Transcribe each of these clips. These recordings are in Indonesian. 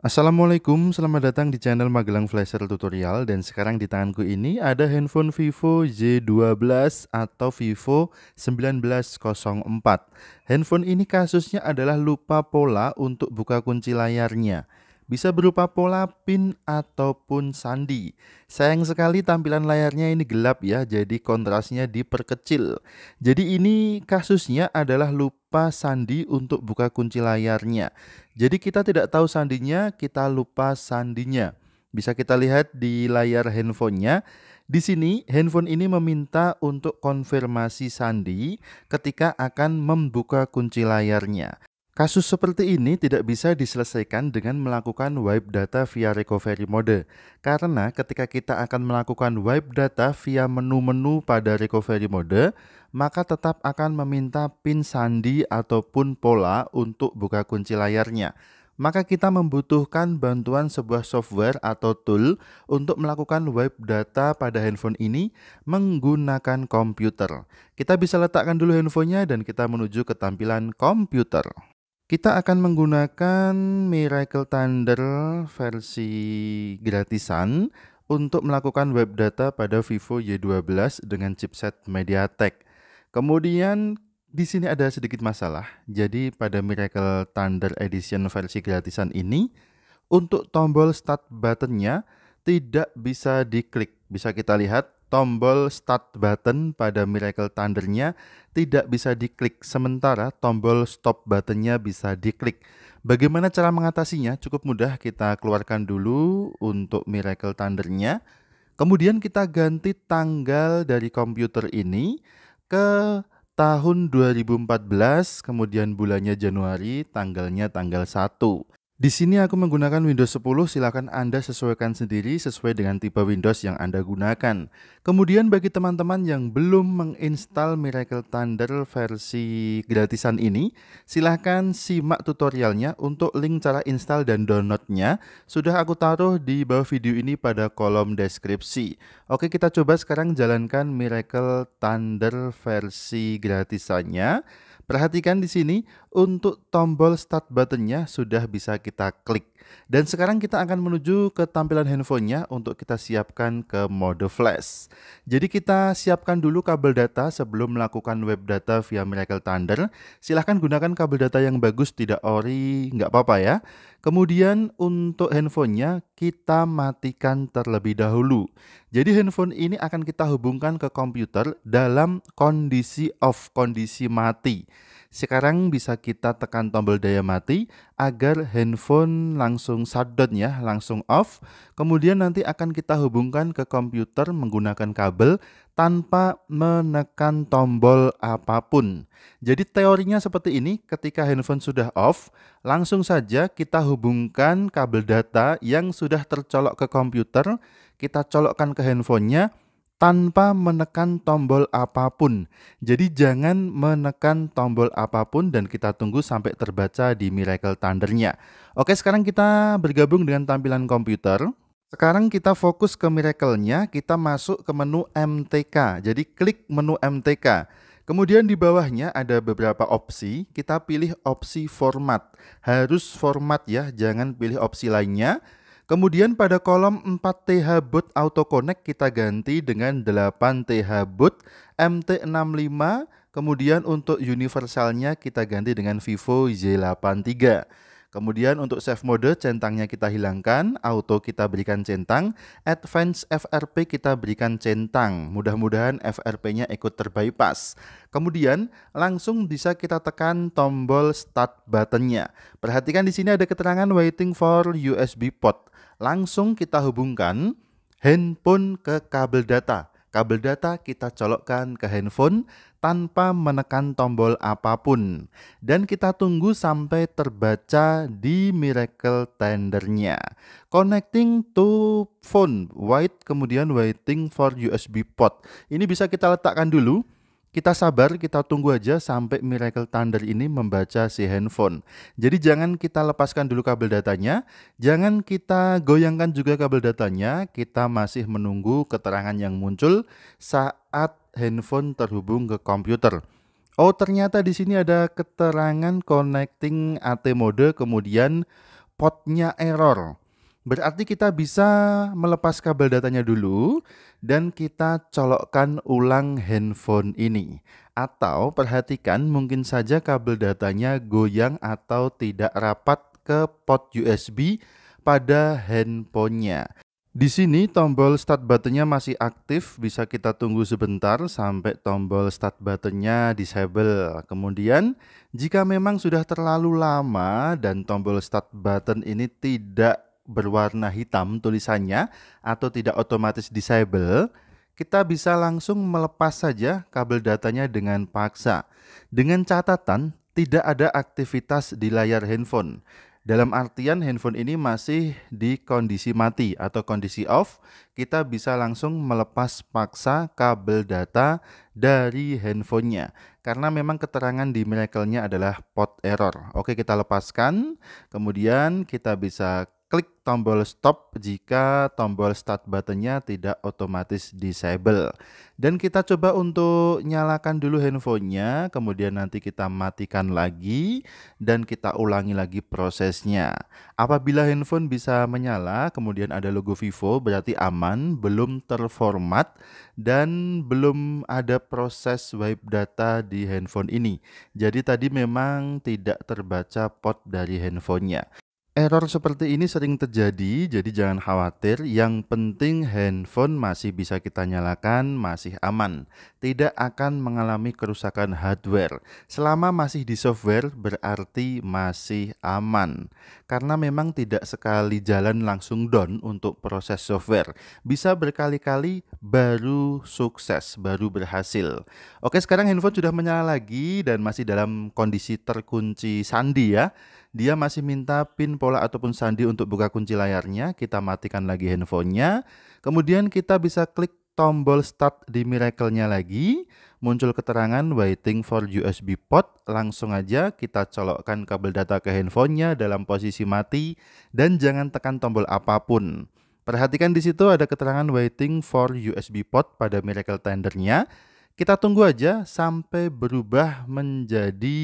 Assalamualaikum, selamat datang di channel Magelang Flasher Tutorial. Dan sekarang di tanganku ini ada handphone Vivo Z12 atau Vivo 1904. Handphone ini kasusnya adalah lupa pola untuk buka kunci layarnya. Bisa berupa pola PIN ataupun sandi. Sayang sekali tampilan layarnya ini gelap ya, jadi kontrasnya diperkecil. Jadi ini kasusnya adalah lupa sandi untuk buka kunci layarnya. Jadi kita tidak tahu sandinya, kita lupa sandinya. Bisa kita lihat di layar handphonenya. Di sini handphone ini meminta untuk konfirmasi sandi ketika akan membuka kunci layarnya. Kasus seperti ini tidak bisa diselesaikan dengan melakukan wipe data via recovery mode. Karena ketika kita akan melakukan wipe data via menu-menu pada recovery mode, maka tetap akan meminta PIN sandi ataupun pola untuk buka kunci layarnya. Maka kita membutuhkan bantuan sebuah software atau tool untuk melakukan wipe data pada handphone ini menggunakan komputer. Kita bisa letakkan dulu handphonenya dan kita menuju ke tampilan komputer. Kita akan menggunakan Miracle Thunder versi gratisan untuk melakukan web data pada Vivo Y12 dengan chipset MediaTek. Kemudian di sini ada sedikit masalah. Jadi pada Miracle Thunder Edition versi gratisan ini untuk tombol start buttonnya tidak bisa diklik. Bisa kita lihat tombol start button pada Miracle Thunder-nya tidak bisa diklik. Sementara tombol stop buttonnya bisa diklik. Bagaimana cara mengatasinya? Cukup mudah, kita keluarkan dulu untuk Miracle Thunder-nya. Kemudian kita ganti tanggal dari komputer ini ke tahun 2014, kemudian bulannya Januari, tanggalnya tanggal 1. Di sini aku menggunakan Windows 10, silakan Anda sesuaikan sendiri sesuai dengan tipe Windows yang Anda gunakan. Kemudian bagi teman-teman yang belum menginstal Miracle Thunder versi gratisan ini, silahkan simak tutorialnya. Untuk link cara install dan downloadnya sudah aku taruh di bawah video ini pada kolom deskripsi. Oke, kita coba sekarang jalankan Miracle Thunder versi gratisannya. Perhatikan di sini untuk tombol start buttonnya sudah bisa kita klik. Dan sekarang kita akan menuju ke tampilan handphonenya untuk kita siapkan ke mode flash. Jadi kita siapkan dulu kabel data sebelum melakukan web data via Miracle Thunder. Silahkan gunakan kabel data yang bagus, tidak ori, nggak apa-apa ya. Kemudian untuk handphonenya kita matikan terlebih dahulu. Jadi handphone ini akan kita hubungkan ke komputer dalam kondisi off, kondisi mati. Sekarang bisa kita tekan tombol daya mati agar handphone langsung shutdown ya, langsung off. Kemudian nanti akan kita hubungkan ke komputer menggunakan kabel tanpa menekan tombol apapun. Jadi teorinya seperti ini, ketika handphone sudah off, langsung saja kita hubungkan kabel data yang sudah tercolok ke komputer, kita colokkan ke handphonenya tanpa menekan tombol apapun. Jadi jangan menekan tombol apapun dan kita tunggu sampai terbaca di Miracle Thunder-nya. Oke, sekarang kita bergabung dengan tampilan komputer. Sekarang kita fokus ke Miracle-nya, kita masuk ke menu MTK. Jadi klik menu MTK. Kemudian di bawahnya ada beberapa opsi, kita pilih opsi format. Harus format ya, jangan pilih opsi lainnya. Kemudian pada kolom 4TH boot auto connect kita ganti dengan 8TH boot MT65. Kemudian untuk universalnya kita ganti dengan Vivo Z83. Kemudian untuk save mode centangnya kita hilangkan, auto kita berikan centang, advance FRP kita berikan centang. Mudah-mudahan FRP-nya ikut terbypass. Kemudian langsung bisa kita tekan tombol start button-nya. Perhatikan di sini ada keterangan waiting for USB port. Langsung kita hubungkan handphone ke kabel data. Kabel data kita colokkan ke handphone tanpa menekan tombol apapun. Dan kita tunggu sampai terbaca di Miracle Thunder-nya. Connecting to phone, wait, kemudian waiting for USB port. Ini bisa kita letakkan dulu. Kita sabar, kita tunggu aja sampai Miracle Thunder ini membaca si handphone. Jadi jangan kita lepaskan dulu kabel datanya, jangan kita goyangkan juga kabel datanya, kita masih menunggu keterangan yang muncul saat handphone terhubung ke komputer. Oh, ternyata di sini ada keterangan connecting AT mode, kemudian potnya error. Berarti kita bisa melepas kabel datanya dulu dan kita colokkan ulang handphone ini. Atau perhatikan mungkin saja kabel datanya goyang atau tidak rapat ke port USB pada handphonenya. Di sini tombol start buttonnya masih aktif, bisa kita tunggu sebentar sampai tombol start buttonnya disable. Kemudian jika memang sudah terlalu lama dan tombol start button ini tidak berwarna hitam tulisannya atau tidak otomatis disable, kita bisa langsung melepas saja kabel datanya dengan paksa. Dengan catatan tidak ada aktivitas di layar handphone. Dalam artian handphone ini masih di kondisi mati atau kondisi off, kita bisa langsung melepas paksa kabel data dari handphonenya. Karena memang keterangan di Miracle-nya adalah port error. Oke, kita lepaskan, kemudian kita bisa klik tombol stop jika tombol start buttonnya tidak otomatis disable. Dan kita coba untuk nyalakan dulu handphonenya, kemudian nanti kita matikan lagi dan kita ulangi lagi prosesnya. Apabila handphone bisa menyala, kemudian ada logo Vivo, berarti aman, belum terformat dan belum ada proses wipe data di handphone ini. Jadi tadi memang tidak terbaca port dari handphonenya. Error seperti ini sering terjadi, jadi jangan khawatir. Yang penting handphone masih bisa kita nyalakan, masih aman. Tidak akan mengalami kerusakan hardware. Selama masih di software berarti masih aman. Karena memang tidak sekali jalan langsung down untuk proses software. Bisa berkali-kali baru sukses, baru berhasil. Oke, sekarang handphone sudah menyala lagi dan masih dalam kondisi terkunci sandi ya. Dia masih minta PIN pola ataupun sandi untuk buka kunci layarnya. Kita matikan lagi handphonenya. Kemudian kita bisa klik tombol start di Miracle-nya lagi. Muncul keterangan waiting for USB port. Langsung aja kita colokkan kabel data ke handphonenya dalam posisi mati. Dan jangan tekan tombol apapun. Perhatikan di situ ada keterangan waiting for USB port pada Miracle Tender-nya. Kita tunggu aja sampai berubah menjadi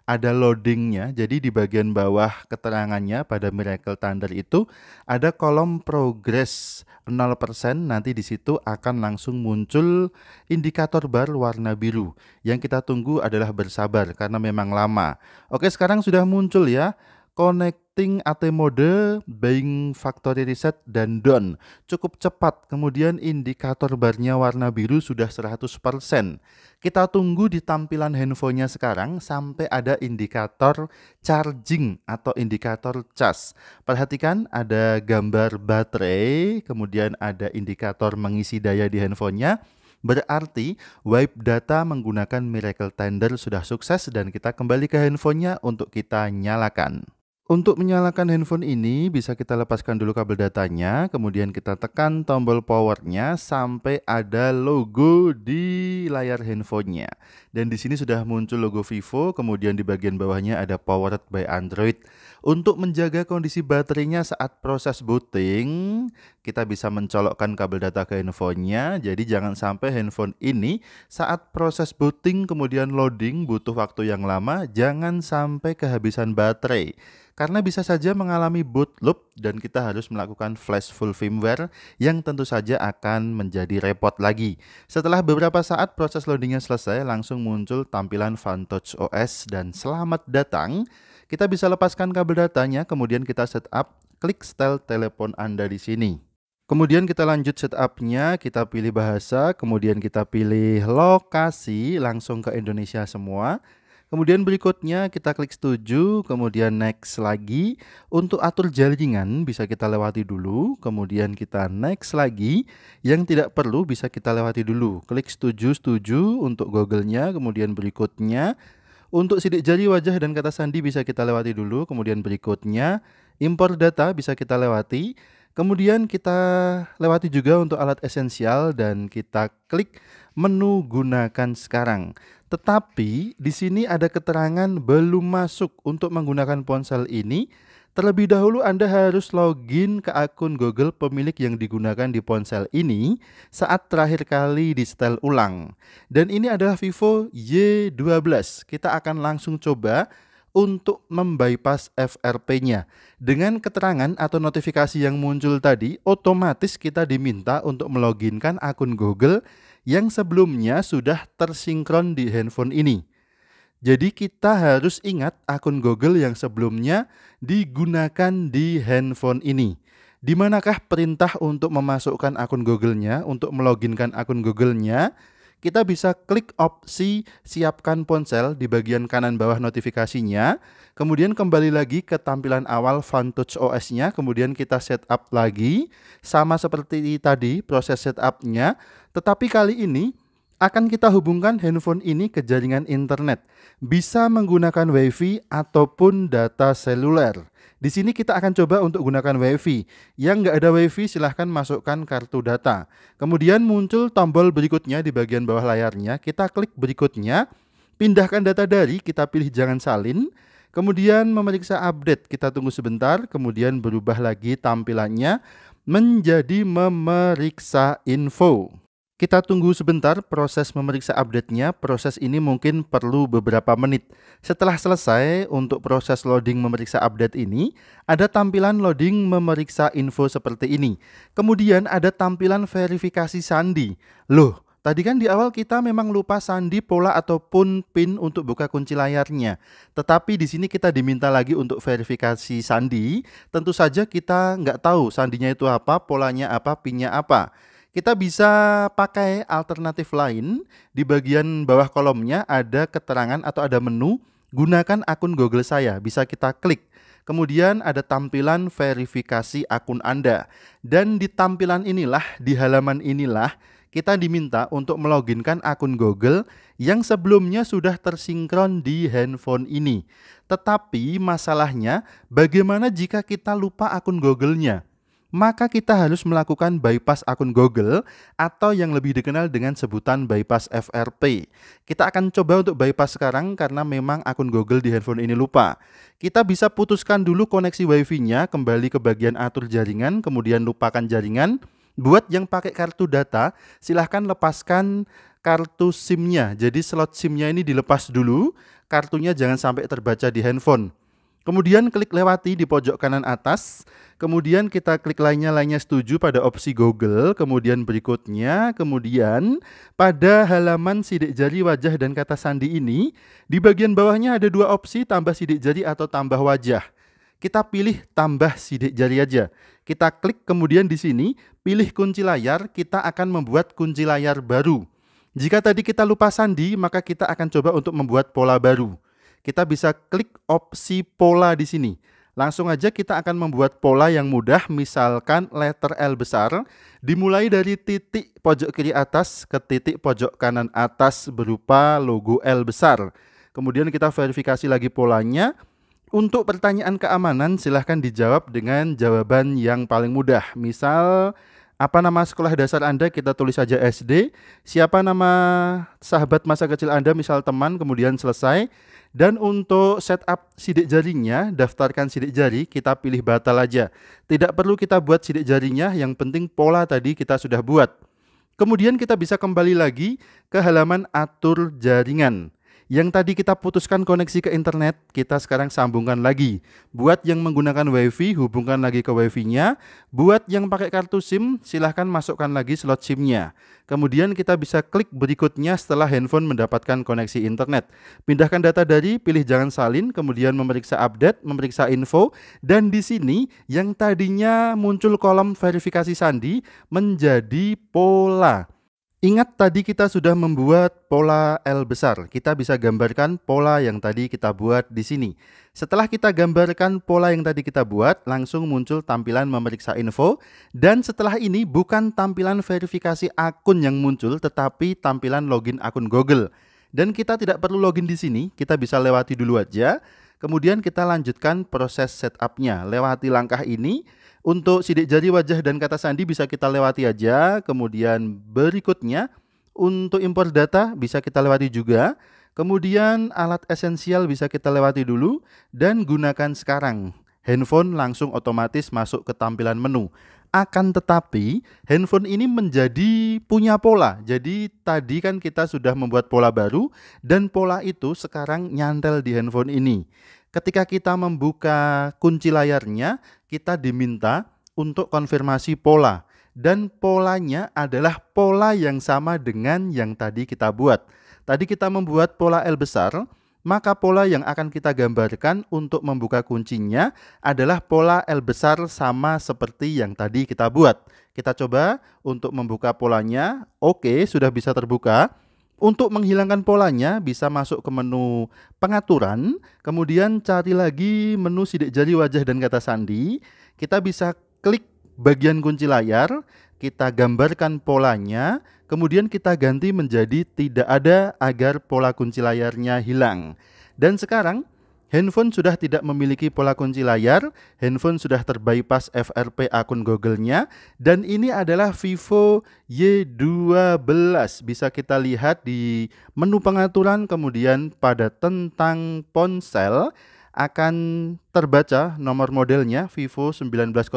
ada loadingnya. Jadi di bagian bawah keterangannya pada Miracle Thunder itu ada kolom progress 0%. Nanti di situ akan langsung muncul indikator bar warna biru. Yang kita tunggu adalah bersabar karena memang lama. Oke, sekarang sudah muncul ya. Connecting AT mode, buying factory reset dan done. Cukup cepat. Kemudian indikator barnya warna biru sudah 100%. Kita tunggu di tampilan handphonenya sekarang sampai ada indikator charging atau indikator cas. Perhatikan ada gambar baterai, kemudian ada indikator mengisi daya di handphonenya. Berarti wipe data menggunakan Miracle Tender sudah sukses dan kita kembali ke handphonenya untuk kita nyalakan. Untuk menyalakan handphone ini bisa kita lepaskan dulu kabel datanya, kemudian kita tekan tombol powernya sampai ada logo di layar handphonenya. Dan di sini sudah muncul logo Vivo, kemudian di bagian bawahnya ada powered by Android. Untuk menjaga kondisi baterainya saat proses booting, kita bisa mencolokkan kabel data ke handphonenya. Jadi jangan sampai handphone ini saat proses booting kemudian loading butuh waktu yang lama, jangan sampai kehabisan baterai. Karena bisa saja mengalami boot loop dan kita harus melakukan flash full firmware yang tentu saja akan menjadi repot lagi. Setelah beberapa saat proses loadingnya selesai, langsung muncul tampilan FunTouch OS dan selamat datang. Kita bisa lepaskan kabel datanya, kemudian kita setup, klik style telepon Anda di sini. Kemudian kita lanjut setupnya, kita pilih bahasa, kemudian kita pilih lokasi, langsung ke Indonesia semua. Kemudian berikutnya kita klik setuju, kemudian next lagi. Untuk atur jaringan bisa kita lewati dulu, kemudian kita next lagi. Yang tidak perlu bisa kita lewati dulu. Klik setuju untuk Google-nya, kemudian berikutnya. Untuk sidik jari wajah dan kata sandi bisa kita lewati dulu, kemudian berikutnya. Impor data bisa kita lewati. Kemudian kita lewati juga untuk alat esensial dan kita klik menu gunakan sekarang. Tetapi di sini ada keterangan belum masuk untuk menggunakan ponsel ini. Terlebih dahulu Anda harus login ke akun Google pemilik yang digunakan di ponsel ini saat terakhir kali di setel ulang. Dan ini adalah Vivo Y12. Kita akan langsung coba untuk membypass FRP-nya. Dengan keterangan atau notifikasi yang muncul tadi, otomatis kita diminta untuk meloginkan akun Google yang sebelumnya sudah tersinkron di handphone ini. Jadi kita harus ingat akun Google yang sebelumnya digunakan di handphone ini. Di manakah perintah untuk memasukkan akun Google-nya, untuk meloginkan akun Google-nya? Kita bisa klik opsi siapkan ponsel di bagian kanan bawah notifikasinya. Kemudian kembali lagi ke tampilan awal Vantage OS-nya. Kemudian kita setup lagi. Sama seperti tadi proses setupnya. Tetapi kali ini akan kita hubungkan handphone ini ke jaringan internet. Bisa menggunakan WiFi ataupun data seluler. Di sini kita akan coba untuk gunakan WiFi. Yang nggak ada WiFi silahkan masukkan kartu data. Kemudian muncul tombol berikutnya di bagian bawah layarnya. Kita klik berikutnya. Pindahkan data dari, kita pilih jangan salin. Kemudian memeriksa update. Kita tunggu sebentar. Kemudian berubah lagi tampilannya menjadi memeriksa info. Kita tunggu sebentar proses memeriksa update-nya. Proses ini mungkin perlu beberapa menit. Setelah selesai untuk proses loading memeriksa update ini, ada tampilan loading memeriksa info seperti ini. Kemudian ada tampilan verifikasi sandi. Loh, tadi kan di awal kita memang lupa sandi, pola ataupun PIN untuk buka kunci layarnya. Tetapi di sini kita diminta lagi untuk verifikasi sandi. Tentu saja kita nggak tahu sandinya itu apa, polanya apa, PIN-nya apa. Kita bisa pakai alternatif lain. Di bagian bawah kolomnya ada keterangan atau ada menu gunakan akun Google saya. Bisa kita klik. Kemudian ada tampilan verifikasi akun Anda. Dan di tampilan inilah, di halaman inilah kita diminta untuk meloginkan akun Google yang sebelumnya sudah tersinkron di handphone ini. Tetapi masalahnya bagaimana jika kita lupa akun Google-nya? Maka kita harus melakukan bypass akun Google atau yang lebih dikenal dengan sebutan bypass FRP. Kita akan coba untuk bypass sekarang karena memang akun Google di handphone ini lupa. Kita bisa putuskan dulu koneksi WiFi-nya, kembali ke bagian atur jaringan, kemudian lupakan jaringan. Buat yang pakai kartu data, silahkan lepaskan kartu SIM-nya. Jadi slot SIM-nya ini dilepas dulu, kartunya jangan sampai terbaca di handphone. Kemudian klik lewati di pojok kanan atas. Kemudian kita klik lainnya setuju pada opsi Google. Kemudian berikutnya, kemudian pada halaman sidik jari wajah dan kata sandi ini, di bagian bawahnya ada dua opsi, tambah sidik jari atau tambah wajah. Kita pilih tambah sidik jari aja. Kita klik kemudian di sini, pilih kunci layar, kita akan membuat kunci layar baru. Jika tadi kita lupa sandi, maka kita akan coba untuk membuat pola baru. Kita bisa klik opsi pola di sini. Langsung aja kita akan membuat pola yang mudah, misalkan letter L besar, dimulai dari titik pojok kiri atas ke titik pojok kanan atas berupa logo L besar. Kemudian kita verifikasi lagi polanya. Untuk pertanyaan keamanan silahkan dijawab dengan jawaban yang paling mudah. Misal, apa nama sekolah dasar Anda? Kita tulis saja SD. Siapa nama sahabat masa kecil Anda? Misal teman, kemudian selesai. Dan untuk setup sidik jarinya, daftarkan sidik jari, kita pilih batal aja. Tidak perlu kita buat sidik jarinya, yang penting pola tadi kita sudah buat. Kemudian kita bisa kembali lagi ke halaman atur jaringan. Yang tadi kita putuskan koneksi ke internet, kita sekarang sambungkan lagi. Buat yang menggunakan WiFi, hubungkan lagi ke WiFi-nya. Buat yang pakai kartu SIM, silahkan masukkan lagi slot SIM-nya. Kemudian kita bisa klik berikutnya setelah handphone mendapatkan koneksi internet. Pindahkan data dari, pilih jangan salin, kemudian memeriksa update, memeriksa info. Dan di sini yang tadinya muncul kolom verifikasi sandi menjadi pola. Ingat tadi kita sudah membuat pola L besar. Kita bisa gambarkan pola yang tadi kita buat di sini. Setelah kita gambarkan pola yang tadi kita buat, langsung muncul tampilan memeriksa info. Dan setelah ini bukan tampilan verifikasi akun yang muncul, tetapi tampilan login akun Google. Dan kita tidak perlu login di sini, kita bisa lewati dulu aja. Kemudian kita lanjutkan proses setupnya. Lewati langkah ini. Untuk sidik jari wajah dan kata sandi bisa kita lewati aja. Kemudian berikutnya untuk impor data bisa kita lewati juga. Kemudian alat esensial bisa kita lewati dulu. Dan gunakan sekarang. Handphone langsung otomatis masuk ke tampilan menu. Akan tetapi handphone ini menjadi punya pola. Jadi tadi kan kita sudah membuat pola baru. Dan pola itu sekarang nyantel di handphone ini. Ketika kita membuka kunci layarnya, kita diminta untuk konfirmasi pola. Dan polanya adalah pola yang sama dengan yang tadi kita buat. Tadi kita membuat pola L besar, maka pola yang akan kita gambarkan untuk membuka kuncinya adalah pola L besar sama seperti yang tadi kita buat. Kita coba untuk membuka polanya. Oke, sudah bisa terbuka. Untuk menghilangkan polanya bisa masuk ke menu pengaturan, kemudian cari lagi menu sidik jari wajah dan kata sandi. Kita bisa klik bagian kunci layar, kita gambarkan polanya, kemudian kita ganti menjadi tidak ada agar pola kunci layarnya hilang. Dan sekarang handphone sudah tidak memiliki pola kunci layar, handphone sudah terbypass FRP akun Google-nya, dan ini adalah Vivo Y12. Bisa kita lihat di menu pengaturan, kemudian pada tentang ponsel akan terbaca nomor modelnya Vivo 1904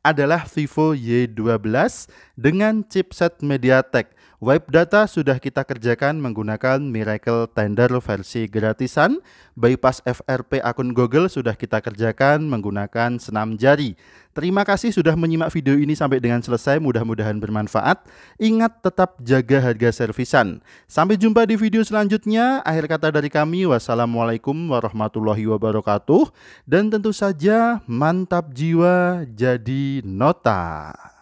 adalah Vivo Y12 dengan chipset MediaTek. Wipe data sudah kita kerjakan menggunakan Miracle Tender versi gratisan. Bypass FRP akun Google sudah kita kerjakan menggunakan senam jari. Terima kasih sudah menyimak video ini sampai dengan selesai, mudah-mudahan bermanfaat. Ingat tetap jaga harga servisan. Sampai jumpa di video selanjutnya. Akhir kata dari kami, wassalamualaikum warahmatullahi wabarakatuh. Dan tentu saja mantap jiwa jadi nota.